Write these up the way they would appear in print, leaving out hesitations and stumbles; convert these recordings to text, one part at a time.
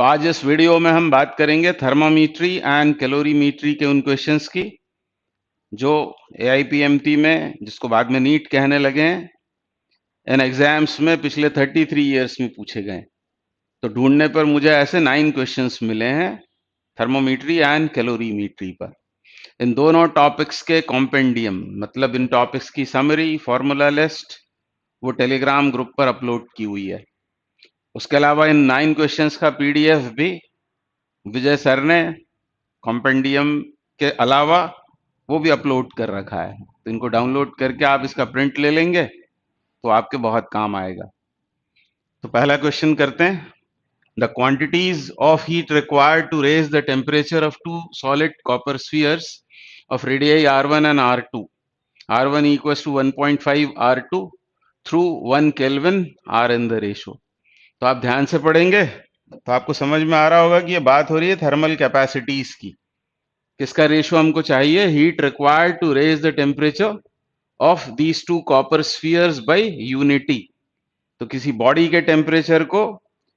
तो आज इस वीडियो में हम बात करेंगे थर्मामीट्री एंड कैलोरीमीट्री के उन क्वेश्चंस की जो एआईपीएमटी में, जिसको बाद में नीट कहने लगे हैं, इन एग्जाम्स में पिछले 33 इयर्स में पूछे गए। तो ढूंढने पर मुझे ऐसे 9 क्वेश्चंस मिले हैं थर्मोमीट्री एंड कैलोरीमीट्री पर। इन दोनों टॉपिक्स के कॉम्पेंडियम, मतलब इन टॉपिक्स की समरी, फॉर्मूला लिस्ट, वो टेलीग्राम ग्रुप पर अपलोड की हुई है। उसके अलावा इन 9 क्वेश्चंस का पीडीएफ भी विजय सर ने कॉम्पेंडियम के अलावा वो भी अपलोड कर रखा है। तो इनको डाउनलोड करके आप इसका प्रिंट ले लेंगे तो आपके बहुत काम आएगा। तो पहला क्वेश्चन करते हैं। The quantities of heat required to raise the temperature of two solid copper spheres of radii R1 and R2, R1 equals to 1.5 R2 through 1 kelvin R in the ratio। तो आप ध्यान से पढ़ेंगे तो आपको समझ में आ रहा होगा कि ये बात हो रही है थर्मल कैपेसिटीज की। किसका रेशियो हमको चाहिए? Heat required to raise the temperature of these two copper spheres by unity. तो किसी बॉडी के टेम्परेचर को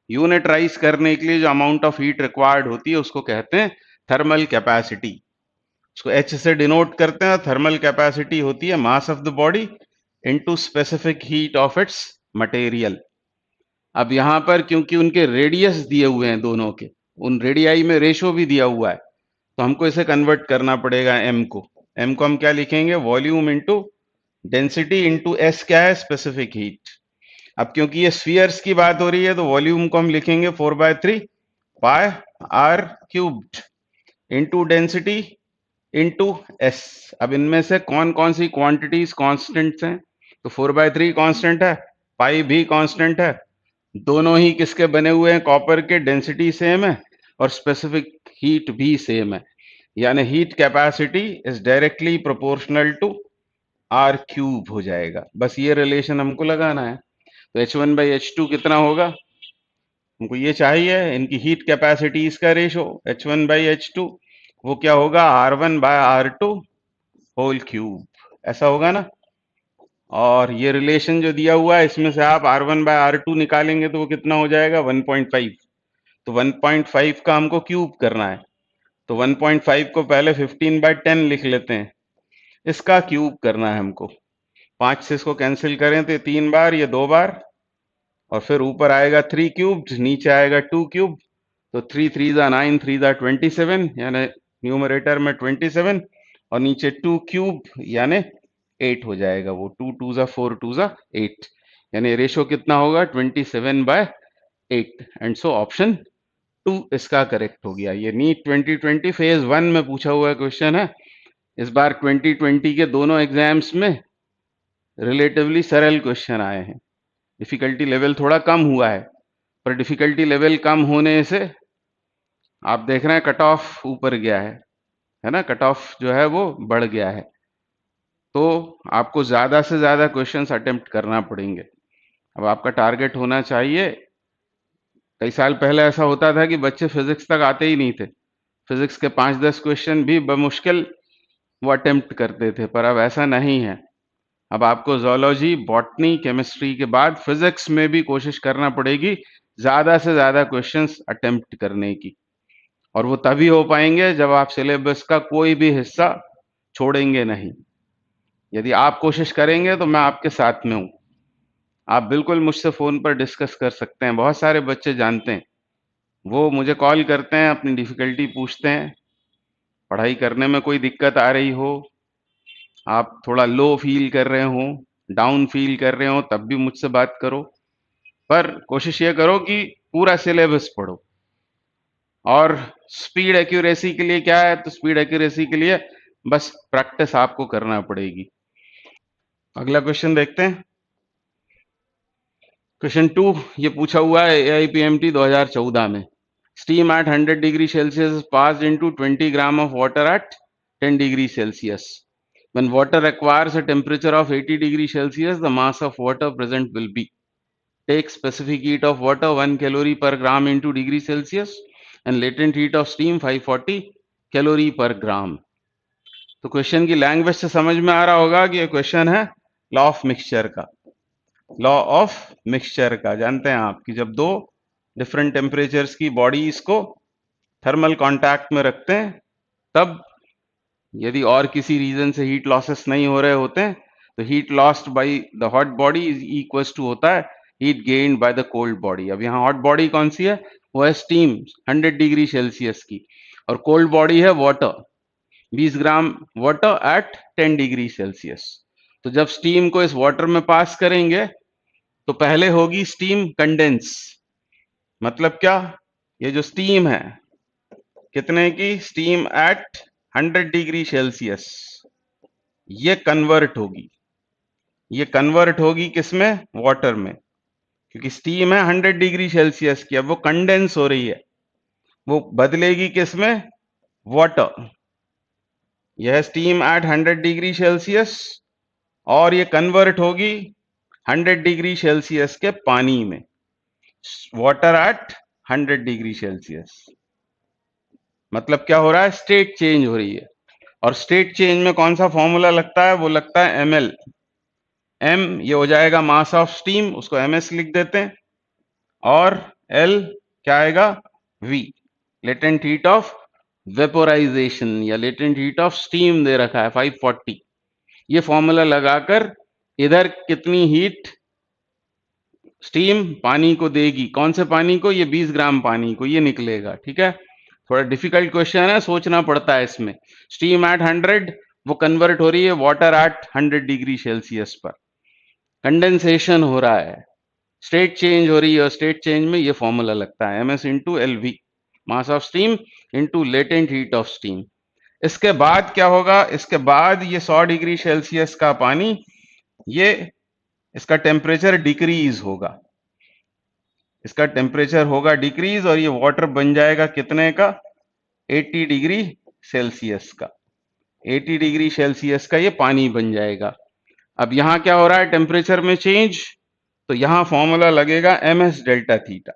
यूनिटराइज करने के लिए जो अमाउंट ऑफ हीट रिक्वायर्ड होती है उसको कहते हैं थर्मल कैपेसिटी। उसको H से डिनोट करते हैं। थर्मल कैपेसिटी होती है mass of the body into specific heat of its material. अब यहां पर क्योंकि उनके रेडियस दिए हुए हैं दोनों के, उन रेडियाई में रेशियो भी दिया हुआ है, तो हमको इसे कन्वर्ट करना पड़ेगा m को। m को हम क्या लिखेंगे? Volume into density into s क्या है? Specific heat. अब क्योंकि ये स्फीयर्स की बात हो रही है तो वॉल्यूम को हम लिखेंगे 4/3 पाई r cubed into density into s। अब इनमें से कौन कौन सी क्वांटिटीज कांस्टेंट्स हैं? तो 4/3 कांस्टेंट है, पाई भी कांस्टेंट है। दोनों ही किसके बने हुए हैं? कॉपर के। डेंसिटी सेम है और स्पेसिफिक हीट भी सेम है, यानी heat capacity is directly proportional to R cube हो जाएगा। बस ये रिलेशन हमको लगाना है। तो H1/H2 कितना होगा? हमको ये चाहिए इनकी हीट कैपेसिटीज का रेशो। H1/H2 वो क्या होगा? R1/R2 होल क्यूब, ऐसा होगा ना। और ये रिलेशन जो दिया हुआ है इसमें से आप R1/R2 निकालेंगे तो वो कितना हो जाएगा? 1.5। तो 1.5 का हमको क्यूब करना है। तो 1.5 को पहले 15/10 लिख लेते हैं, इसका क्यूब करना है हमको। 5 से इसको कैंसिल करें तो ये 3 बार, ये 2 बार, और फिर ऊपर आएगा 3 क्यूब्ड, नीचे आएगा 2 क्यूब। तो 3 3 9, 3 27, यानी न्यूमरेटर में 27 और नीचे 2 क्यूब यानी 8 हो जाएगा। वो 2 2 4 2 8, यानी रेशियो कितना होगा? 27/8। एंड सो ऑप्शन 2 इसका करेक्ट हो गया। ये नीट 2020 फेज 1 में पूछा हुआ क्वेश्चन है। इस बार 2020 के दोनों एग्जाम्स में रिलेटिवली सरल क्वेश्चन आए हैं। डिफिकल्टी लेवल थोड़ा कम हुआ है, पर डिफिकल्टी लेवल कम होने से आप देख रहे हैं कट ऑफ ऊपर गया है ना। कट ऑफ जो है वो बढ़ गया है, तो आपको ज्यादा से ज्यादा क्वेश्चंस अटेम्प्ट करना पड़ेंगे। अब आपका टारगेट होना चाहिए, कई साल पहले ऐसा होता था कि बच्चे फिजिक्स तक आते ही नहीं थे, फिजिक्स के 5-10 क्वेश्चन भी बमुश्किल वो अटेम्प्ट करते थे, पर अब ऐसा नहीं है। अब आपको जोलॉजी, बॉटनी, केमिस्ट्री के बाद फिजिक्स में भी कोशिश करना पड़ेगी ज्यादा से ज्यादा क्वेश्चंस अटेम्प्ट करने की। और वो तभी हो पाएंगे जब आप सिलेबस का कोई भी हिस्सा छोड़ेंगे नहीं। यदि आप कोशिश करेंगे तो मैं आपके साथ में हूं। आप बिल्कुल मुझसे फोन पर डिस्कस कर सकते हैं। बहुत सारे बच्चे जानते हैं, वो मुझे कॉल करते हैं, अपनी डिफिकल्टी पूछते हैं। पढ़ाई करने में कोई दिक्कत आ रही हो, आप थोड़ा लो फील कर रहे हो, डाउन फील कर रहे हो, तब भी मुझसे बात करो। पर कोशिश ये करो कि पूरा सिलेबस पढ़ो। और स्पीड एक्यूरेसी के लिए क्या है? तो स्पीड एक्यूरेसी के लिए बस प्रैक्टिस आपको करना पड़ेगी। अगला क्वेश्चन देखते हैं। क्वेश्चन 2 ये पूछा हुआ है एआईपीएमटी 2014 में। Steam at 100 degree Celsius passed into 20 gram of water at 10 degree Celsius. When water requires a temperature of 80 degrees Celsius, the mass of water present will be. Take specific heat of water 1 calorie per gram into degree Celsius and latent heat of steam 540 calorie per ग्राम। तो question की language से समझ में आ रहा होगा कि ये question है लॉ ऑफ मिक्सचर का। लॉ ऑफ मिक्सचर का जानते हैं आप कि जब दो डिफरेंट टेम्परेचर्स की बॉडीज को थर्मल कांटेक्ट में रखते हैं, तब यदि और किसी रीजन से हीट लॉसेस नहीं हो रहे होते हैं तो heat lost by the hot body is equals to होता है heat gained by the cold body. अब यहाँ हॉट बॉडी कौन सी है? वो है स्टीम 100 डिग्री सेल्सियस की, और कोल्ड बॉडी है water 20 gram water at 10 degree Celsius. तो जब स्टीम को इस वाटर में पास करेंगे तो पहले होगी स्टीम कंडेंस। मतलब क्या? ये जो स्टीम है कितने की? स्टीम एट 100 डिग्री सेल्सियस, ये कन्वर्ट होगी किसमें? वाटर में, क्योंकि स्टीम है 100 डिग्री सेल्सियस की, अब वो कंडेंस हो रही है, वो बदलेगी किसमें? वाटर। यह स्टीम एट 100 डिग्री सेल्सियस और ये कन्वर्ट होगी 100 डिग्री सेल्सियस के पानी में, वाटर एट 100 डिग्री सेल्सियस। मतलब क्या हो रहा है? स्टेट चेंज हो रही है। और स्टेट चेंज में कौन सा फॉर्मूला लगता है? वो लगता है ml। m ये हो जाएगा मास ऑफ स्टीम, उसको ms लिख देते हैं, और l क्या आएगा? v, latent heat of vaporisation या लेटेंट हीट ऑफ स्टीम दे रखा है 540। ये फॉर्मूला लगाकर इधर कितनी हीट स्टीम पानी को देगी, कौन से पानी को? ये 20 ग्राम पानी को, ये निकलेगा। ठीक है, थोड़ा डिफिकल्ट क्वेश्चन है, सोचना पड़ता है इसमें। स्टीम एट 100 वो कन्वर्ट हो रही है वाटर एट 100 डिग्री सेल्सियस पर, कंडेंसेशन हो रहा है, स्टेट चेंज हो रही है, और स्टेट चेंज में ये फॉर्मूला लगता है ms into LV, mass of steam into latent heat of steam. इसके बाद क्या होगा? इसके बाद ये 100 डिग्री सेल्सियस का पानी, ये इसका टेम्परेचर डिक्रीज होगा, इसका टेम्परेचर होगा डिक्रीज, और ये वाटर बन जाएगा कितने का? 80 डिग्री सेल्सियस का। 80 डिग्री सेल्सियस का ये पानी बन जाएगा। अब यहां क्या हो रहा है? टेम्परेचर में चेंज, तो यहां फॉर्मूला लगेगा ms delta theta.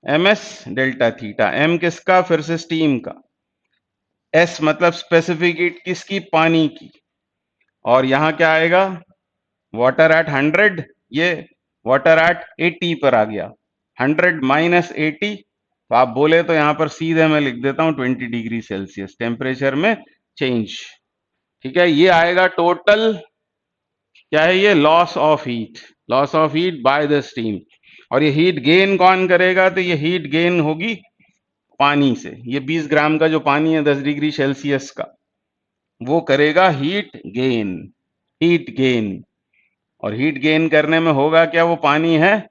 ms delta theta, m किसका? फिर से स्टीम का, s मतलब स्पेसिफिक हीट किसकी? पानी की, और यहां क्या आएगा? वाटर एट 100, ये वाटर एट 80 पर आ गया, 100 माइनस 80, तो आप बोले तो यहां पर सीधे मैं लिख देता हूं 20 डिग्री सेल्सियस टेम्परेचर में चेंज। ठीक है, ये आएगा टोटल, क्या है ये? Loss of heat by the steam. और ये हीट गेन कौन करेगा? तो ये हीट गेन होगी पानी से। ये 20 ग्राम का जो पानी है 10 डिग्री सेल्सियस का, वो करेगा हीट गेन। और हीट गेन करने में होगा क्या? वो पानी है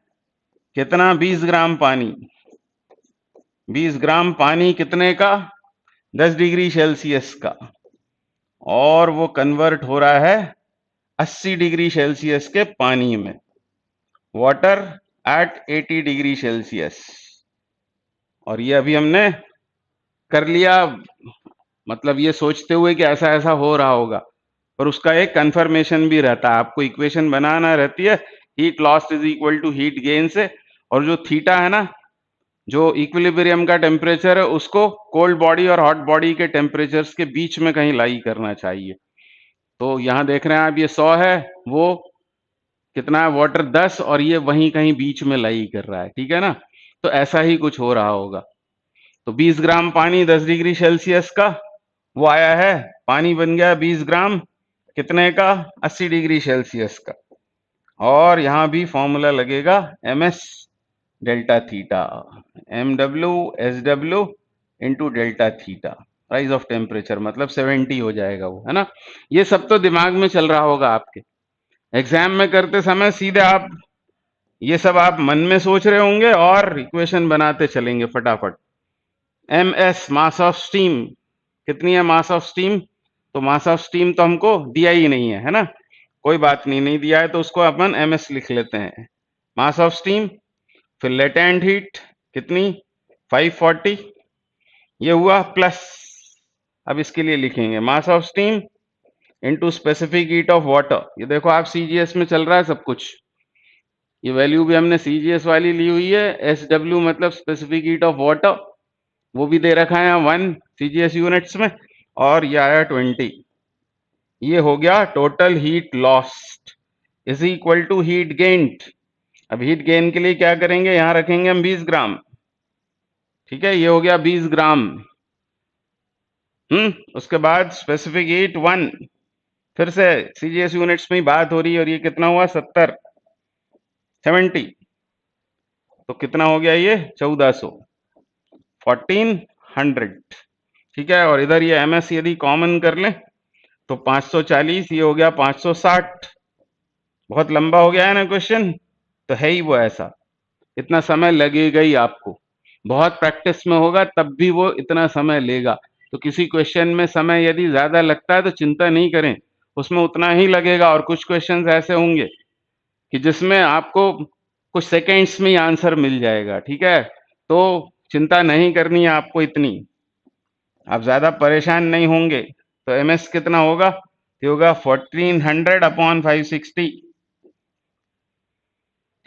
कितना? 20 ग्राम पानी। 20 ग्राम पानी कितने का? 10 डिग्री सेल्सियस का, और वो कन्वर्ट हो रहा है 80 डिग्री सेल्सियस के पानी में, वाटर एट 80 डिग्री सेल्सियस। और ये अभी हमने कर लिया, मतलब ये सोचते हुए कि ऐसा ऐसा हो रहा होगा, पर उसका एक कंफर्मेशन भी रहता है, आपको इक्वेशन बनाना रहती है heat loss is equal to heat gain से, और जो थीटा है ना, जो इक्विलिब्रियम का टेम्परेचर है, उसको कोल्ड बॉडी और हॉट बॉडी के टेम्परेचर्स के बीच में कहीं लाई करना चाहिए। तो यहां देख रहे हैं आप, ये 100 है, वो कितना है? वाटर 10, और ये वहीं कहीं बीच में लाई कर रहा है। ठीक है ना, तो ऐसा ही कुछ हो रहा होगा। तो 20 ग्राम पानी 10 डिग्री सेल्सियस का, वो आया है, पानी बन गया 20 ग्राम कितने का? 80 डिग्री सेल्सियस का। और यहां भी फॉर्मूला लगेगा ms delta theta, mw sw into delta theta, rise of temperature, मतलब 70 हो जाएगा वो, है ना। ये सब तो दिमाग में चल रहा होगा आपके, एग्जाम में करते समय सीधे आप ये सब आप मन में सोच रहे होंगे और इक्वेशन बनाते चलेंगे फटाफट। ms मास ऑफ स्टीम, कितनी है मास ऑफ स्टीम? तो मास ऑफ स्टीम तो हमको दिया ही नहीं है ना, कोई बात नहीं, नहीं दिया है तो उसको अपन ms लिख लेते हैं, मास ऑफ स्टीम। फिर लेटेंट हीट कितनी? 540, ये हुआ प्लस, अब इसके लिए लिखेंगे mass of steam into specific heat of water. ये देखो आप CGS में चल रहा है सब कुछ, ये वैल्यू भी हमने CGS वाली ली हुई है, SW मतलब स्पेसिफिक हीट ऑफ वाटर, वो भी दे रखा है 1 CGS यूनिट्स में, और ये आया 20। ये हो गया total heat lost is equal to heat gained. अब हीट गेन के लिए क्या करेंगे, यहां रखेंगे हम 20 ग्राम, ठीक है, ये हो गया 20 ग्राम। उसके बाद स्पेसिफिक हीट 1, फिर से सीजीएस यूनिट्स में ही बात हो रही है, और ये कितना हुआ 70 तो कितना हो गया ये 1400 1400, ठीक है। और इधर ये एमएस यदि कॉमन कर लें तो 540, ये हो गया 560। बहुत लंबा हो गया है ना क्वेश्चन, तो है ही वो ऐसा, इतना समय लगेगा ही आपको, बहुत प्रैक्टिस में होगा तब भी वो इतना समय लेगा। तो किसी क्वेश्चन में समय यदि ज्यादा लगता है तो चिंता नहीं करें, उसमें उतना ही लगेगा। और कुछ क्वेश्चंस ऐसे होंगे कि जिसमें आपको कुछ सेकेंड्स में ही आंसर मिल जाएगा, ठीक है। तो चिंता नहीं करनी है आपको इतनी, आप ज्यादा परेशान नहीं होंगे। तो एमएस कितना होगा, ये होगा 1400 अपॉन 560,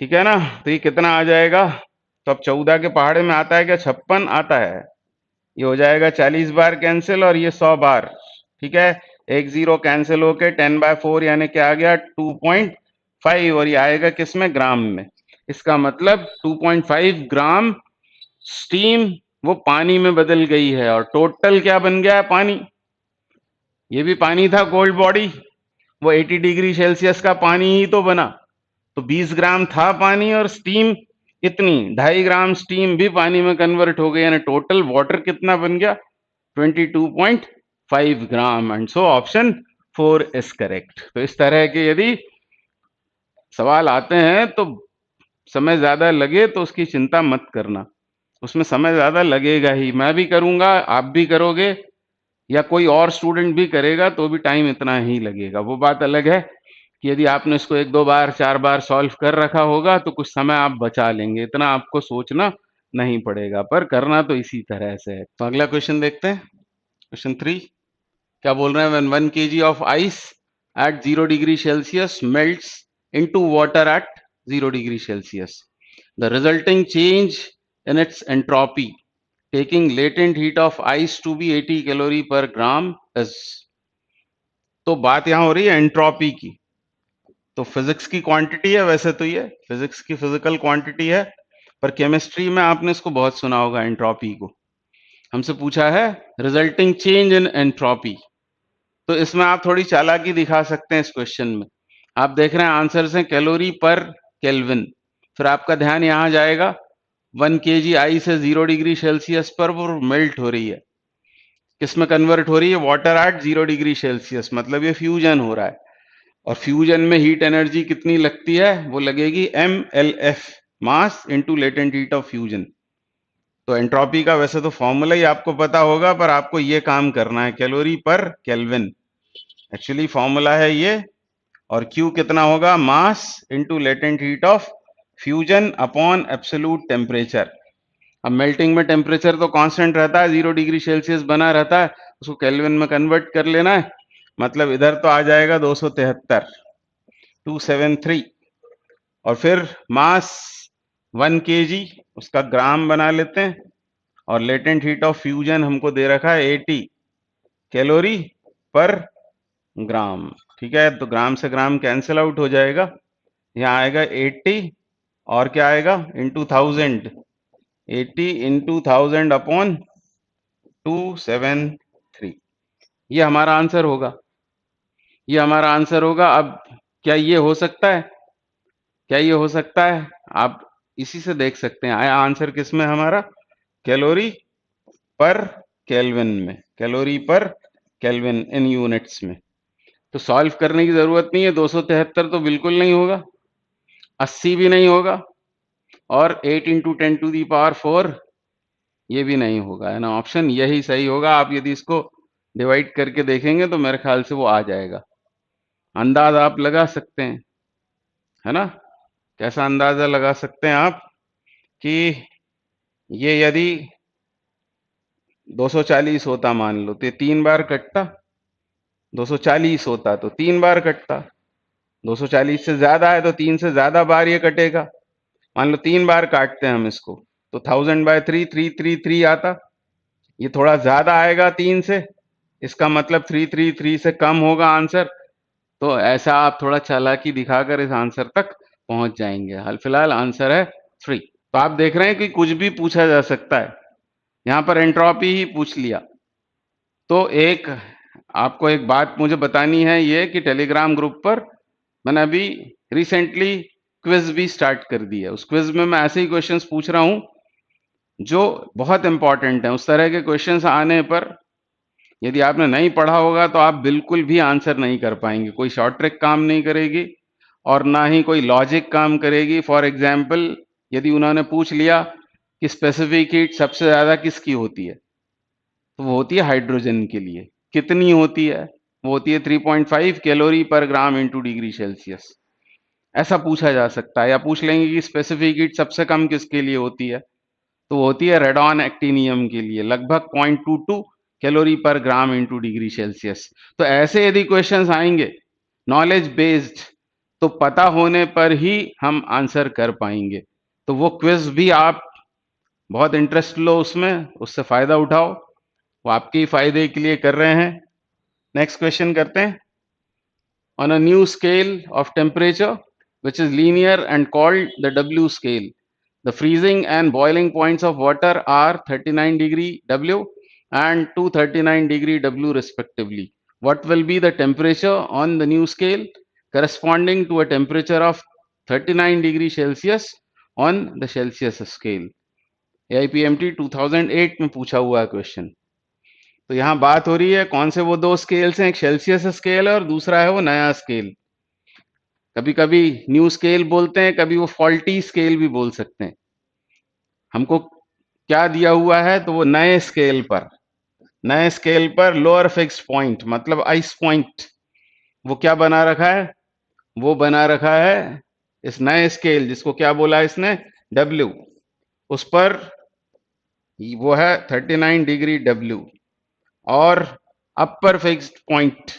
ठीक है ना। तो ये कितना आ जाएगा, तो अब 14 के पहाड़े में आता है क्या, 56 आता है। ये हो जाएगा 40 बार कैंसिल और ये 100 बार, ठीक है। एक जीरो कैंसिल होके 10/4 यानी क्या आ गया 2.5, और ये आएगा किसमें, ग्राम में। इसका मतलब 2.5 ग्राम स्टीम वो पानी में बदल गई है, और टोटल क्या बन गया है, पानी। ये भी पानी था कोल्ड बॉडी, वो 80 डिग्री सेल्सियस का पानी ही तो बना। तो 20 ग्राम था पानी, और स्टीम इतनी 2.5 ग्राम स्टीम भी पानी में कन्वर्ट हो गई, यानी टोटल वाटर कितना बन गया 22.5 gram. And so option 4 is correct. तो इस तरह के यदि सवाल आते हैं तो समय ज्यादा लगे तो उसकी चिंता मत करना, उसमें समय ज्यादा लगेगा ही, मैं भी करूंगा, आप भी करोगे, या कोई और स्टूडेंट भी करेगा तो भी टाइम इतना ही लगेगा। वो बात अलग है कि यदि आपने इसको 1-2 बार 4 बार सॉल्व कर रखा होगा तो कुछ समय आप बचा लेंगे, इतना आपको सोचना नहीं पड़ेगा, पर करना तो इसी तरह से है। तो अगला क्वेश्चन देखते हैं, क्वेश्चन 3 क्या बोल रहे हैं, when 1 kg of ice at 0 degree Celsius melts into water at 0 degree Celsius, the resulting change in its entropy taking latent heat of ice to be 80 calorie per gram is. तो बात यहां हो रही है एंट्रोपी की, तो physics की quantity है, वैसे तो ये फिजिक्स की फिजिकल क्वांटिटी है, पर केमिस्ट्री में आपने इसको बहुत सुना होगा एंट्रोपी को। हमसे पूछा है रिजल्टिंग चेंज इन एंट्रोपी, तो इसमें आप थोड़ी चालाकी दिखा सकते हैं इस क्वेश्चन में। आप देख रहे हैं आंसर से कैलोरी पर केल्विन, फिर आपका ध्यान यहां जाएगा 1 kg आइस है 0 डिग्री सेल्सियस पर, वो मेल्ट हो रही है, किसमें कन्वर्ट हो रही है, वाटर एट 0 डिग्री सेल्सियस, मतलब ये फ्यूजन हो रहा है। और फ्यूजन में हीट एनर्जी कितनी लगती है, वो लगेगी MLF, mass into latent heat of fusion. तो एंट्रोपी का वैसे तो फॉर्मूला ही आपको पता होगा, पर आपको ये काम करना है, कैलोरी पर केल्विन एक्चुअली फॉर्मूला है ये, और Q कितना होगा, mass into latent heat of fusion upon absolute temperature. अब मेल्टिंग में टेम्परेचर तो कांस्टेंट रहता है, 0 डिग्री सेल्सियस बना रहता है, उसको केल्विन में कन्वर्ट कर लेना है, मतलब इधर तो आ जाएगा 273 273, और फिर मास 1 kg उसका ग्राम बना लेते हैं, और लेटेंट हीट ऑफ फ्यूजन हमको दे रखा है 80 कैलोरी पर ग्राम, ठीक है। तो ग्राम से ग्राम कैंसिल आउट हो जाएगा, यहाँ आएगा 80 और क्या आएगा इंटू 1000, 80 इंटू 1000 अपॉन 273, ये हमारा आंसर होगा, ये हमारा आंसर होगा। अब क्या ये हो सकता है, क्या ये हो सकता है, आप इसी से देख सकते हैं आया आंसर किस में हमारा, कैलोरी पर केल्विन में, कैलोरी पर केल्विन इन यूनिट्स में। तो सॉल्व करने की जरूरत नहीं है, 273 तो बिल्कुल नहीं होगा, 80 भी नहीं होगा, और 8 इंटू 10⁴ ये भी नहीं होगा, है ना। ऑप्शन यही सही होगा। आप यदि इसको डिवाइड करके देखेंगे तो मेरे ख्याल से वो आ जाएगा, अंदाज आप लगा सकते हैं, है ना। कैसा अंदाजा लगा सकते हैं आप कि ये यदि 240 होता मान लो तो ये 3 बार कटता, 240 होता तो 3 बार कटता, 240 से ज्यादा है तो 3 से ज्यादा बार ये कटेगा। मान लो 3 बार काटते हैं हम इसको, तो 1000/3 333 आता, ये थोड़ा ज्यादा आएगा 3 से, इसका मतलब 333 से कम होगा आंसर। तो ऐसा आप थोड़ा चालाकी दिखाकर इस आंसर तक पहुंच जाएंगे। हाल फिलहाल आंसर है 3। तो आप देख रहे हैं कि कुछ भी पूछा जा सकता है। यहां पर एंट्रोपी ही पूछ लिया। तो एक आपको एक बात मुझे बतानी है, ये कि टेलीग्राम ग्रुप पर मैंने अभी रिसेंटली क्विज भी स्टार्ट कर दी है। उस क्विज में मैं ऐसे ही क्वेश्चंस पूछ रहा हूं जो बहुत इंपॉर्टेंट हैं। उस तरह के क्वेश्चंस आने पर यदि आपने नहीं पढ़ा होगा तो आप बिल्कुल भी आंसर नहीं कर पाएंगे। कोई शॉर्ट ट्रिक काम नहीं करेगी और ना ही कोई लॉजिक काम करेगी। फॉर एग्जाम्पल, यदि उन्होंने पूछ लिया कि स्पेसिफिक हीट सबसे ज्यादा किसकी होती है, तो वो होती है हाइड्रोजन के लिए। कितनी होती है? वो होती है 3.5 calorie per gram into degree Celsius. ऐसा पूछा जा सकता है। या पूछ लेंगे कि स्पेसिफिक हीट सबसे कम किसके लिए होती है, तो वो होती है रेडॉन एक्टिनियम के लिए, लगभग 0.22 calorie per gram into degree Celsius. तो ऐसे यदि क्वेश्चंस आएंगे नॉलेज बेस्ड, तो पता होने पर ही हम आंसर कर पाएंगे। तो वो क्विज भी आप बहुत इंटरेस्ट लो उसमें, उससे फायदा उठाओ। वो आपके ही फायदे के लिए कर रहे हैं। नेक्स्ट क्वेश्चन करते हैं। On a new scale of temperature, which is linear and called the W scale, the freezing and boiling points of water are 39 degree W and 239 degree W respectively. What will be the temperature on the new scale corresponding to a temperature of 39 degree Celsius on the Celsius scale? AIPMT 2008 में पूछा हुआ है question. तो यहां बात हो रही है कौन से वो दो स्केल्स हैं, एक सेल्सियस स्केल है और दूसरा है वो नया स्केल। कभी कभी न्यू स्केल बोलते हैं, कभी वो फॉल्टी स्केल भी बोल सकते हैं। हमको क्या दिया हुआ है, तो वो नए स्केल पर लोअर फिक्स्ड पॉइंट मतलब आइस पॉइंट, वो क्या बना रखा है, वो बना रखा है इस नए स्केल, जिसको क्या बोला है इसने, डब्ल्यू। उस पर वो है 39 डिग्री डब्ल्यू। और अपर फिक्स्ड पॉइंट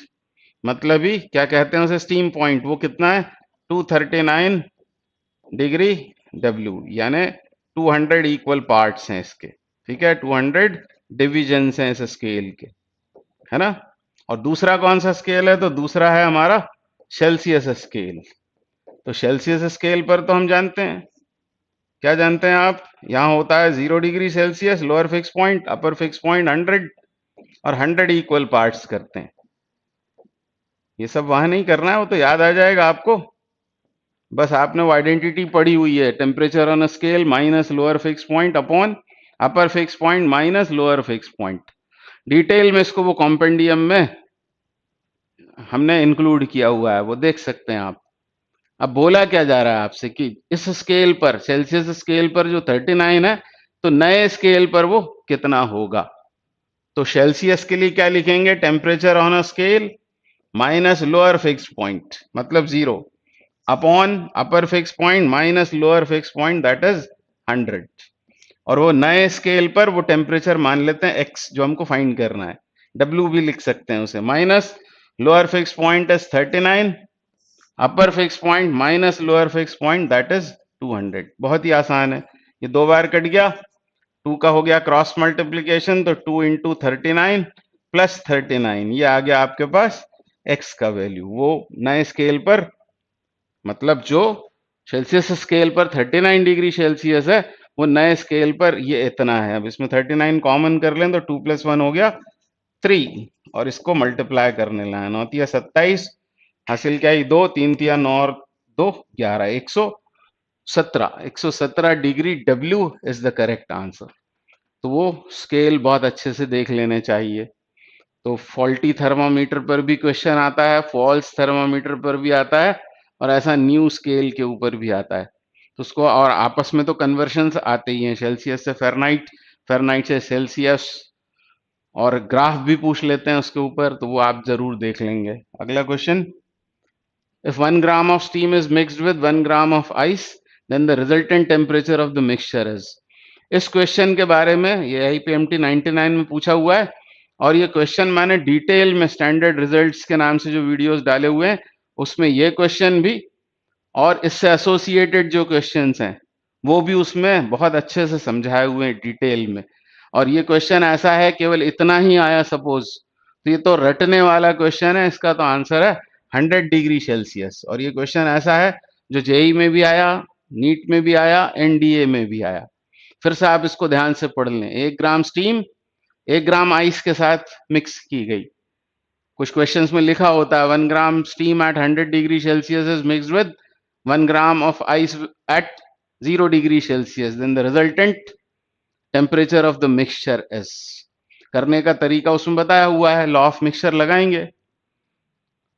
मतलब ही क्या कहते हैं उसे, स्टीम पॉइंट, वो कितना है 239 डिग्री डब्ल्यू, यानी 200 इक्वल पार्ट्स हैं इसके। ठीक है, 200 डिविजन्स हैं इस स्केल के, है ना। और दूसरा कौन सा स्केल है, तो दूसरा है हमारा सेल्सियस स्केल। तो सेल्सियस स्केल पर तो हम जानते हैं, क्या जानते हैं आप, यहां होता है 0 degree Celsius lower fix point, upper fix point 100 और 100 इक्वल पार्ट्स करते हैं। ये सब वहां नहीं करना है, वो तो याद आ जाएगा आपको। बस आपने वो आइडेंटिटी पढ़ी हुई है, temperature on a scale minus lower fix point upon upper fix point minus lower fix point. Detail में इसको वो कॉम्पेंडियम में हमने इंक्लूड किया हुआ है, वो देख सकते हैं आप। अब बोला क्या जा रहा है आपसे कि इस स्केल पर, सेल्सियस स्केल पर जो 39 है, तो नए स्केल पर वो कितना होगा। तो सेल्सियस के लिए क्या लिखेंगे, temperature on a scale minus lower fix point मतलब 0 upon upper fix point minus lower fix point that is 100। और वो नए स्केल पर वो टेम्परेचर मान लेते हैं x, जो हमको फाइंड करना है, w भी लिख सकते हैं उसे, minus lower fix point is 39, upper fix point minus lower fix point that is 200। बहुत ही आसान है, ये 2 बार कट गया, 2 का हो गया क्रॉस मल्टीप्लीकेशन, तो 2 इंटू 39 प्लस 39, ये आ गया आपके पास x का वैल्यू। वो नए स्केल पर मतलब जो सेल्सियस स्केल पर 39 डिग्री सेल्सियस है, वो नए स्केल पर ये इतना है। अब इसमें 39 कॉमन कर लें तो 2 + 1 हो गया 3, और इसको मल्टीप्लाई करने लाए, 9 तिया 27, हासिल क्या है 2, 3 तिया 9 और 2 11, 117 degree W is the correct answer. तो वो स्केल बहुत अच्छे से देख लेने चाहिए। तो फॉल्टी थर्मामीटर पर भी क्वेश्चन आता है, फॉल्स थर्मामीटर पर भी आता है, और ऐसा न्यू स्केल के ऊपर भी आता है। तो उसको, और आपस में तो कन्वर्शंस आते ही हैं, सेल्सियस से फ़ारेनहाइट, फ़ारेनहाइट से सेल्सियस, और ग्राफ भी पूछ लेते हैं उसके ऊपर, तो वो आप जरूर देख लेंगे। अगला question, if 1 gram of steam is mixed with 1 gram of ice, then the resultant temperature of the mixture is. इस क्वेश्चन के बारे में ये आईपीएमटी 99 में पूछा हुआ है, और ये क्वेश्चन मैंने डिटेल में स्टैंडर्ड रिजल्ट्स के नाम से जो वीडियोस डाले हुए हैं, उसमें ये क्वेश्चन भी और इससे एसोसिएटेड जो क्वेश्चंस हैं वो भी उसमें बहुत अच्छे से समझाए हुए हैं डिटेल में। और ये क्वेश्चन ऐसा है, केवल इतना ही आया सपोज, तो ये तो रटने वाला क्वेश्चन है, इसका तो आंसर है 100 डिग्री सेल्सियस। और ये क्वेश्चन ऐसा है जो जेई में भी आया, नीट में भी आया, एनडीए में भी आया। फिर से आप इसको ध्यान से पढ़ लें। 1 ग्राम स्टीम 1 ग्राम आइस के साथ मिक्स की गई। कुछ क्वेश्चंस में लिखा होता है 1 gram steam at 100 degree Celsius is mixed with 1 gram of ice at 0 degree Celsius, then the resultant temperature of the mixture is. करने का तरीका उसमें बताया हुआ है। लॉ ऑफ मिक्सचर लगाएंगे,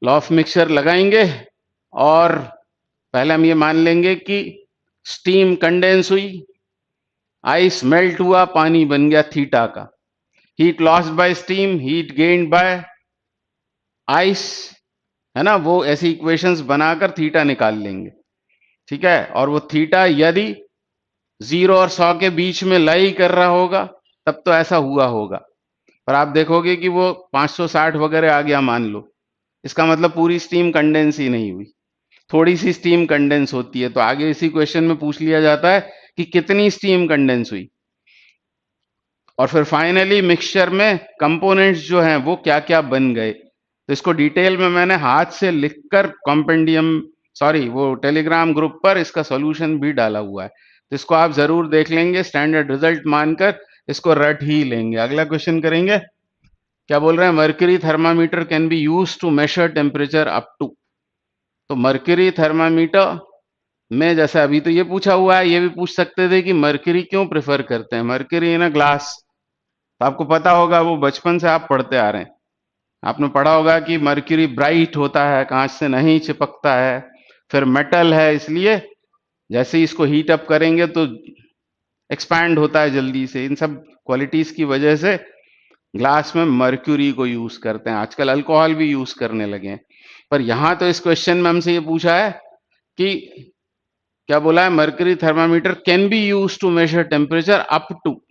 लॉ ऑफ मिक्सचर लगाएंगे और पहले हम ये मान लेंगे कि स्टीम कंडेंस हुई, आइस मेल्ट हुआ, पानी बन गया थीटा का। Heat lost by steam, heat gained by ice, है ना। वो ऐसी इक्वेशंस बनाकर थीटा निकाल लेंगे, ठीक है। और वो थीटा यदि 0 और 100 के बीच में लाई कर रहा होगा तब तो ऐसा हुआ होगा, पर आप देखोगे कि वो 560 वगैरह आ गया मान लो, इसका मतलब पूरी स्टीम कंडेंस ही नहीं हुई, थोड़ी सी स्टीम कंडेंस होती है। तो आगे इसी क्वेश्चन में पूछ लिया जाता है कि कितनी स्टीम कंडेंस हुई, और फिर फाइनली मिक्सचर में कंपोनेंट्स जो हैं वो क्या क्या बन गए। तो इसको डिटेल में मैंने हाथ से लिखकर कॉम्पेंडियम वो टेलीग्राम ग्रुप पर इसका सॉल्यूशन भी डाला हुआ है, तो इसको आप जरूर देख लेंगे, स्टैंडर्ड रिजल्ट मानकर इसको रट ही लेंगे। अगला क्वेश्चन करेंगे। क्या बोल रहे हैं? Mercury thermometer can be used to measure temperature up to. तो मर्क्यूरी थर्मामीटर में जैसे अभी तो ये पूछा हुआ है, ये भी पूछ सकते थे कि मर्क्यूरी क्यों प्रेफर करते हैं, मर्क्यूरी इन अ ग्लास। तो आपको पता होगा, वो बचपन से आप पढ़ते आ रहे हैं, आपने पढ़ा होगा कि मर्क्यूरी ब्राइट होता है, कांच से नहीं चिपकता है, फिर मेटल है, इसलिए जैसे ही इसको हीट अप करेंगे तो एक्सपैंड होता है जल्दी से। इन सब क्वालिटीज की वजह से ग्लास में मर्क्यूरी को यूज करते हैं। आजकल अल्कोहल भी यूज करने लगे हैं, पर यहां तो इस क्वेश्चन में हमसे ये पूछा है कि क्या बोला है, mercury thermometer can be use to measure temperature up to.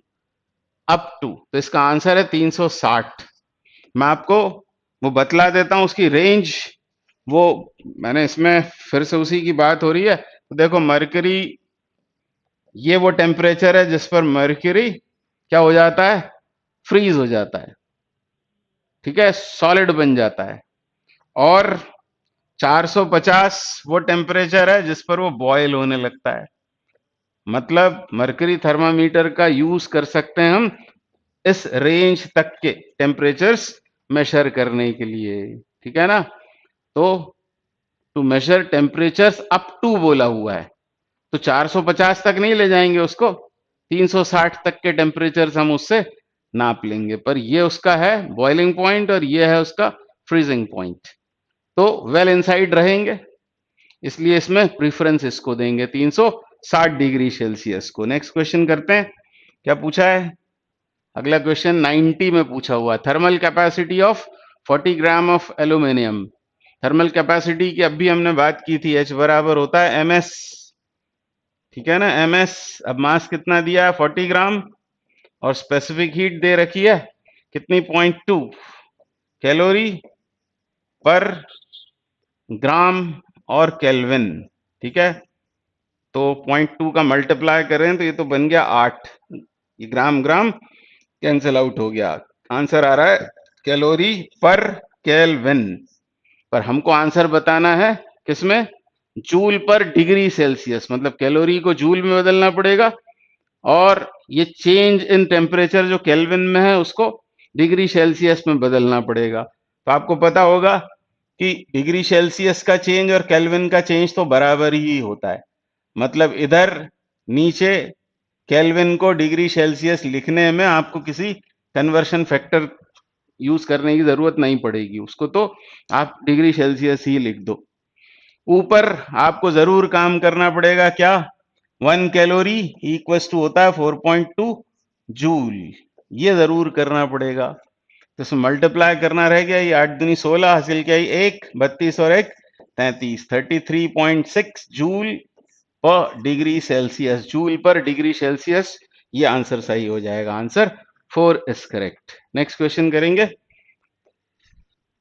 तो इसका आंसर है 360। मैं आपको वो बतला देता हूं उसकी रेंज, वो मैंने इसमें फिर से उसी की बात हो रही है। तो देखो मर्क्यूरी, ये वो टेम्परेचर है जिस पर मर्क्यूरी क्या हो जाता है, फ्रीज हो जाता है, ठीक है, सॉलिड बन जाता है। और 450 वो टेम्परेचर है जिस पर वो बॉयल होने लगता है। मतलब मर्क्यूरी थर्मामीटर का यूज कर सकते हैं हम इस रेंज तक के टेम्परेचर्स मेजर करने के लिए, ठीक है ना। तो to measure temperatures up to बोला हुआ है, तो 450 तक नहीं ले जाएंगे उसको, 360 तक के टेम्परेचर्स हम उससे नाप लेंगे। पर ये उसका है बॉइलिंग पॉइंट और ये है उसका फ्रीजिंग पॉइंट, तो वेल इनसाइड रहेंगे, इसलिए इसमें प्रीफरेंस इसको देंगे 360 डिग्री सेल्सियस को। नेक्स्ट क्वेश्चन करते हैं। क्या पूछा है? अगला क्वेश्चन 90 में पूछा हुआ, thermal capacity of 40 gram of aluminium. Thermal capacity की अभी हमने बात की थी, H बराबर होता है ms, ठीक है ना, ms। अब मास कितना दिया है 40 ग्राम, और स्पेसिफिक हीट दे रखी है कितनी, 0.2 कैलोरी पर ग्राम और केल्विन, ठीक है। तो 0.2 का मल्टीप्लाई करें तो ये तो बन गया 8, ये ग्राम ग्राम कैंसिल आउट हो गया। आंसर आ रहा है कैलोरी पर केल्विन, पर हमको आंसर बताना है किसमें, जूल पर डिग्री सेल्सियस, मतलब कैलोरी को जूल में बदलना पड़ेगा, और ये चेंज इन टेम्परेचर जो केल्विन में है उसको डिग्री सेल्सियस में बदलना पड़ेगा। तो आपको पता होगा कि डिग्री सेल्सियस का चेंज और केल्विन का चेंज तो बराबर ही होता है, मतलब इधर नीचे केल्विन को डिग्री सेल्सियस लिखने में आपको किसी कन्वर्शन फैक्टर यूज करने की जरूरत नहीं पड़ेगी, उसको तो आप डिग्री सेल्सियस ही लिख दो। ऊपर आपको जरूर काम करना पड़ेगा, क्या, 1 कैलोरी इक्वल्स टू होता है 4.2 जूल, ये जरूर करना पड़ेगा। तो इसमें मल्टीप्लाई करना रह गया, ये 8 दूनी 16, हासिल किया 1 32 और 1 33, 33.6 joule per degree Celsius, joule per degree Celsius, ये आंसर सही हो जाएगा। Answer 4 is correct. Next question करेंगे।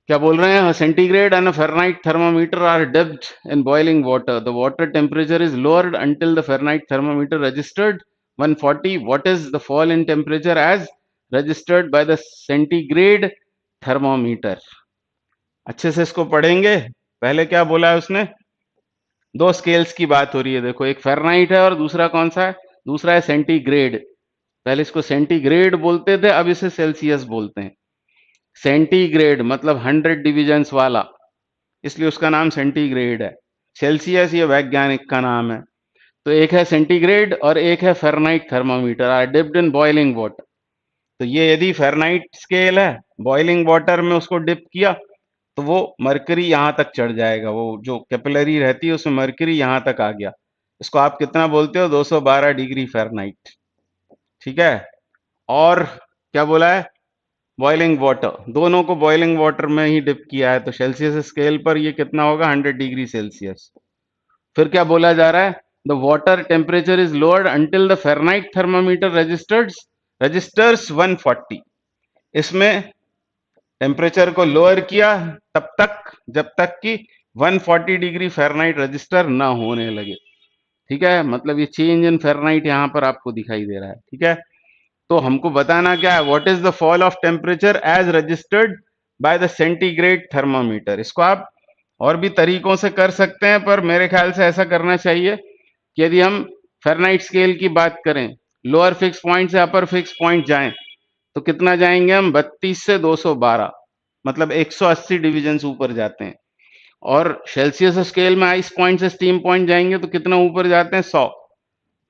क्या बोल रहे हैं, centigrade and Fahrenheit thermometer are dipped in boiling water, the water temperature is lowered until the Fahrenheit thermometer registered 140, what is the fall in temperature as registered by the centigrade thermometer. अच्छे से इसको पढ़ेंगे। पहले क्या बोला है उसने, दो स्केल्स की बात हो रही है, देखो एक फ़ारेनहाइट है और दूसरा कौन सा है, दूसरा है सेंटीग्रेड। पहले इसको सेंटीग्रेड बोलते थे, अब इसे सेल्सियस बोलते हैं। सेंटीग्रेड मतलब 100 डिविजन्स वाला, इसलिए उसका नाम सेंटीग्रेड है। सेल्सियस ये वैज्ञानिक का नाम है। तो एक है सेंटीग्रेड और एक है Fahrenheit thermometer are dipped in boiling water. तो ये यदि फ़ारेनहाइट स्केल है, बॉइलिंग वाटर में उसको डिप किया तो वो मरकरी यहां तक चढ़ जाएगा, वो जो कैपिलरी रहती है उसमें मरकरी यहां तक आ गया। इसको आप कितना बोलते हो, 212 डिग्री फ़ारेनहाइट। ठीक है। और क्या बोला है, बॉइलिंग वाटर, दोनों को बॉइलिंग वाटर में ही डिप किया है, तो सेल्सियस स्केल पर ये कितना होगा, 100 डिग्री सेल्सियस। फिर क्या बोला जा रहा है, the water temperature is lowered until the Fahrenheit thermometer registers 140। इसमें टेम्परेचर को लोअर किया तब तक जब तक कि 140 डिग्री फ़ारेनहाइट रजिस्टर ना होने लगे। ठीक है, मतलब ये चेंज इन फ़ारेनहाइट यहां पर आपको दिखाई दे रहा है। ठीक है, तो हमको बताना क्या है, what is the fall of temperature as registered by the centigrade thermometer. इसको आप और भी तरीकों से कर सकते हैं, पर मेरे ख्याल से ऐसा करना चाहिए कि यदि हम फ़ारेनहाइट स्केल की बात करें, लोअर फिक्स पॉइंट से अपर फिक्स पॉइंट जाएं तो कितना जाएंगे हम, 32 से 212, मतलब 180 डिविजन्स ऊपर जाते हैं। और सेल्सियस स्केल में आइस पॉइंट से स्टीम पॉइंट जाएंगे तो कितना ऊपर जाते हैं, 100।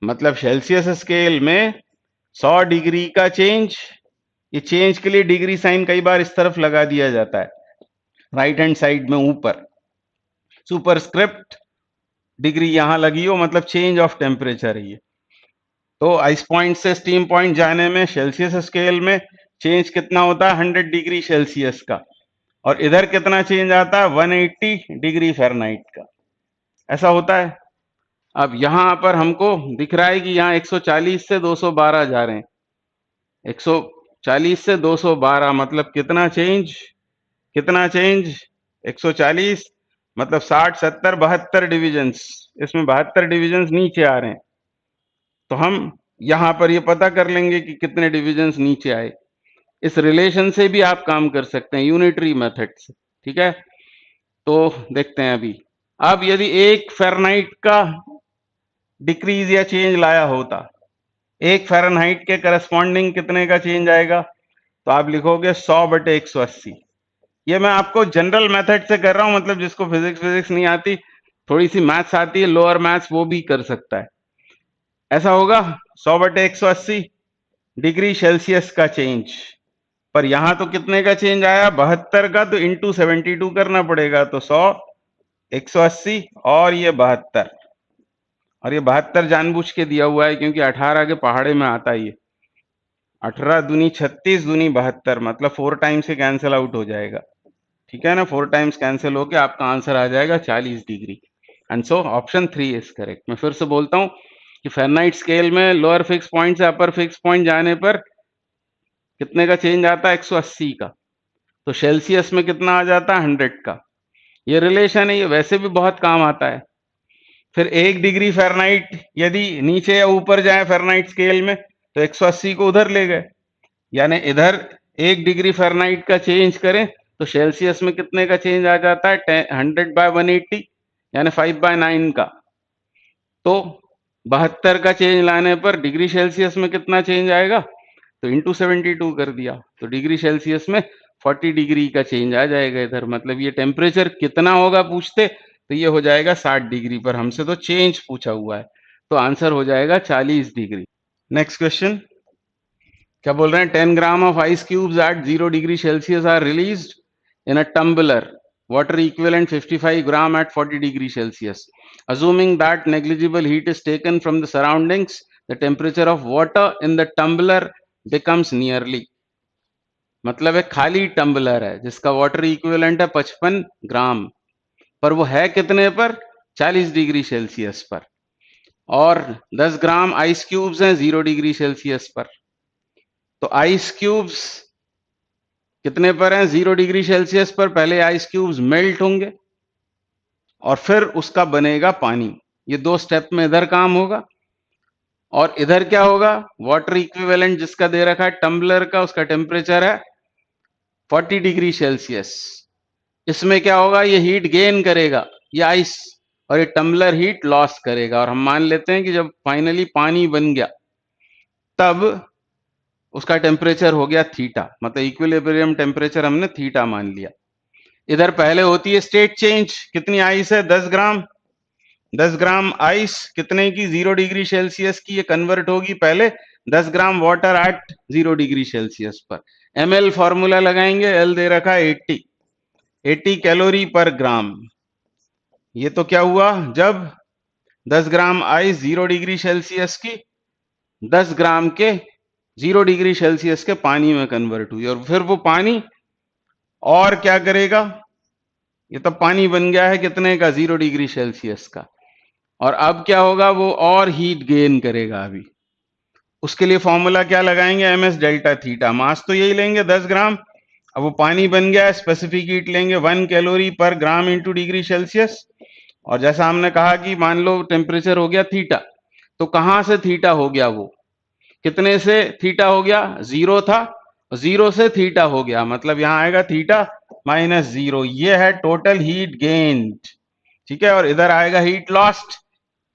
मतलब सेल्सियस स्केल में 100 डिग्री का चेंज, ये चेंज के लिए डिग्री साइन कई बार इस तरफ लगा दिया जाता है, राइट हैंड साइड में ऊपर सुपरस्क्रिप्ट डिग्री यहां लगी हो, मतलब चेंज ऑफ टेम्परेचर है ये। तो आइस पॉइंट से स्टीम पॉइंट जाने में सेल्सियस स्केल में चेंज कितना होता है, 100 डिग्री सेल्सियस का। और इधर कितना चेंज आता है, 180 डिग्री फ़ारेनहाइट का। ऐसा होता है। अब यहां पर हमको दिख रहा है कि यहाँ 140 से 212 जा रहे हैं। 140 से 212 मतलब कितना चेंज, कितना चेंज, 140 मतलब 60 70 72 डिविजन्स, इसमें 72 डिविजन्स नीचे आ रहे हैं। तो हम यहां पर ये पता कर लेंगे कि कितने डिविजन्स नीचे आए। इस रिलेशन से भी आप काम कर सकते हैं, यूनिटरी मेथड से। ठीक है, तो देखते हैं अभी। अब यदि एक फ़ारेनहाइट का डिक्रीज या चेंज लाया होता, एक फ़ारेनहाइट के करस्पॉन्डिंग कितने का चेंज आएगा, तो आप लिखोगे 100/180। ये मैं आपको जनरल मेथड से कर रहा हूं, मतलब जिसको फिजिक्स नहीं आती, थोड़ी सी मैथ्स आती है, लोअर मैथ्स, वो भी कर सकता है। ऐसा होगा 100/180 डिग्री सेल्सियस का चेंज। पर यहां तो कितने का चेंज आया, 72 का, तो इंटू 72 करना पड़ेगा। तो 100 180 और ये 72, और ये 72 जानबूझ के दिया हुआ है क्योंकि 18 के पहाड़े में आता है ये। 18 दूनी 36 दूनी 72, मतलब 4 टाइम्स से कैंसिल आउट हो जाएगा। ठीक है ना, 4 टाइम्स कैंसिल होके आपका आंसर आ जाएगा 40 degree. And so option 3 is correct. मैं फिर से बोलता हूं कि फ़ारेनहाइट स्केल में लोअर फिक्स पॉइंट से अपर फिक्स पॉइंट जाने पर कितने का चेंज आता है, 180 का। तो सेल्सियस में कितना आ जाता है, 100 का। ये रिलेशन है, ये वैसे भी बहुत काम आता है। फिर 1 डिग्री फ़ारेनहाइट यदि नीचे या ऊपर जाए फ़ारेनहाइट स्केल में, तो 180 को उधर ले गए, यानी इधर 1 डिग्री फ़ारेनहाइट का चेंज करें तो सेल्सियस में कितने का चेंज आ जाता है, 100/180, यानी 5/9 का। तो 72 का चेंज लाने पर डिग्री सेल्सियस में कितना चेंज आएगा, तो इंटू 72 कर दिया, तो डिग्री सेल्सियस में 40 डिग्री का चेंज आ जाएगा इधर। मतलब ये टेम्परेचर कितना होगा पूछते तो ये हो जाएगा 60 डिग्री, पर हमसे तो चेंज पूछा हुआ है, तो आंसर हो जाएगा 40 डिग्री। नेक्स्ट क्वेश्चन क्या बोल रहे हैं, 10 gram of ice cubes at 0 degree Celsius are released in a tumbler, water equivalent 55 gram at 40 degree Celsius. Assuming that negligible heat is taken from the surroundings, the temperature of water in the tumbler becomes nearly, मतलब एक खाली tumbler है जिसका water equivalent है 55 ग्राम, पर वो है कितने पर, 40 डिग्री सेल्सियस पर, और 10 ग्राम आइस क्यूब्स हैं 0 डिग्री सेल्सियस पर। तो आइस क्यूब्स कितने पर हैं, 0 डिग्री सेल्सियस पर। पहले आइस क्यूब्स मेल्ट होंगे और फिर उसका बनेगा पानी। ये 2 स्टेप में इधर काम होगा, और इधर क्या होगा, वाटर इक्विवेलेंट जिसका दे रखा है टम्बलर का, उसका टेम्परेचर है 40 डिग्री सेल्सियस। इसमें क्या होगा, ये हीट गेन करेगा, ये आइस और ये टम्बलर हीट लॉस करेगा। और हम मान लेते हैं कि जब फाइनली पानी बन गया तब उसका टेम्परेचर हो गया थीटा, मतलब इक्विलिब्रियम टेम्परेचर हमने थीटा मान लिया। इधर पहले होती है स्टेट चेंज, कितनी आइस है 10 ग्राम, 10 ग्राम आइस कितने की 0 डिग्री सेल्सियस की, ये कन्वर्ट होगी पहले 10 gram water at 0 degree Celsius पर। ml फॉर्मूला लगाएंगे, एल दे रखा है 80 कैलोरी पर ग्राम। ये तो क्या हुआ, जब 10 ग्राम आइस 0 डिग्री सेल्सियस की 10 ग्राम के 0 डिग्री सेल्सियस के पानी में कन्वर्ट हुई, और फिर वो पानी और क्या करेगा, ये तो पानी बन गया है कितने का 0 डिग्री सेल्सियस का, और अब क्या होगा, वो और हीट गेन करेगा। अभी उसके लिए फॉर्मूला क्या लगाएंगे, एमएस डेल्टा थीटा। मास तो यही लेंगे 10 ग्राम, अब वो पानी बन गया है, स्पेसिफिक हीट लेंगे 1 calorie per gram into degree Celsius. और जैसा हमने कहा कि मान लो टेम्परेचर हो गया थीटा, तो कहां से थीटा हो गया, वो कितने से थीटा हो गया, 0 था, 0 से थीटा हो गया, मतलब यहां आएगा थीटा माइनस 0। ये है टोटल हीट गेन्ड, ठीक है। और इधर आएगा हीट लॉस्ट।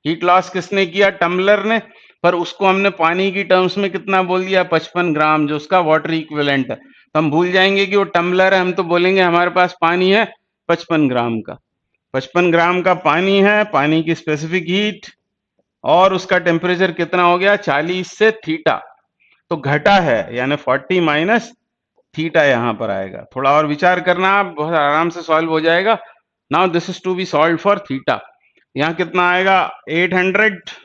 हीट लॉस किसने किया, टम्बलर ने, पर उसको हमने पानी की टर्म्स में कितना बोल दिया, 55 ग्राम, जो उसका वाटर इक्विवेलेंट है। तो हम भूल जाएंगे कि वो टम्बलर है, हम तो बोलेंगे हमारे पास पानी है 55 ग्राम का। 55 ग्राम का पानी है, पानी की स्पेसिफिक हीट, और उसका टेम्परेचर कितना हो गया 40 से थीटा, तो घटा है, यानी 40 माइनस थीटा यहां पर आएगा। थोड़ा और विचार करना, आप बहुत आराम से सॉल्व हो जाएगा। Now this is to be solve for theta. यहां कितना आएगा 800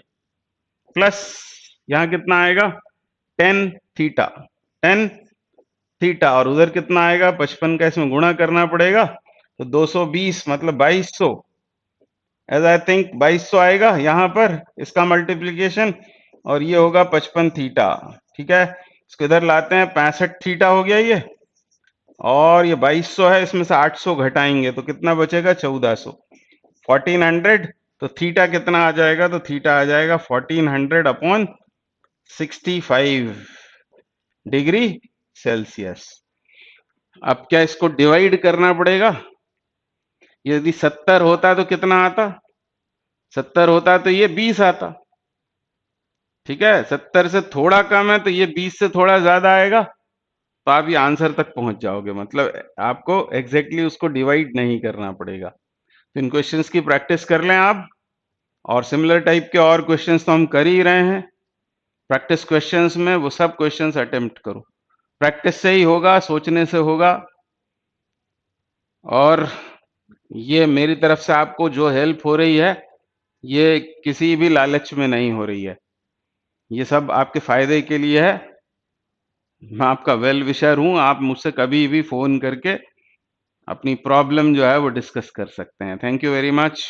प्लस यहां कितना आएगा 10 थीटा, 10 थीटा, और उधर कितना आएगा 55 का इसमें गुणा करना पड़ेगा, तो 220 मतलब 2200, एज आई थिंक 2200 आएगा यहां पर इसका मल्टीप्लीकेशन, और ये होगा 55 थीटा, ठीक है। इसको इधर लाते हैं, 65 थीटा हो गया ये, और ये 2200 है, इसमें से 800 घटाएंगे तो कितना बचेगा 1400, 1400। तो थीटा कितना आ जाएगा, तो थीटा आ जाएगा 1400 अपॉन 65 डिग्री सेल्सियस। अब क्या इसको डिवाइड करना पड़ेगा, यदि 70 होता तो कितना आता, 70 होता तो ये 20 आता, ठीक है। 70 से थोड़ा कम है तो ये 20 से थोड़ा ज्यादा आएगा, तो आप ये आंसर तक पहुंच जाओगे, मतलब आपको एग्जैक्टली उसको डिवाइड नहीं करना पड़ेगा। तो इन क्वेश्चंस की प्रैक्टिस कर लें आप, और सिमिलर टाइप के और क्वेश्चंस तो हम कर ही रहे हैं। प्रैक्टिस क्वेश्चंस में वो सब क्वेश्चंस अटेम्प्ट करो, प्रैक्टिस से ही होगा, सोचने से होगा। और ये मेरी तरफ से आपको जो हेल्प हो रही है, ये किसी भी लालच में नहीं हो रही है, ये सब आपके फायदे के लिए है। मैं आपका वेल विशर हूं, आप मुझसे कभी भी फोन करके अपनी प्रॉब्लम जो है वो डिस्कस कर सकते हैं। Thank you very much.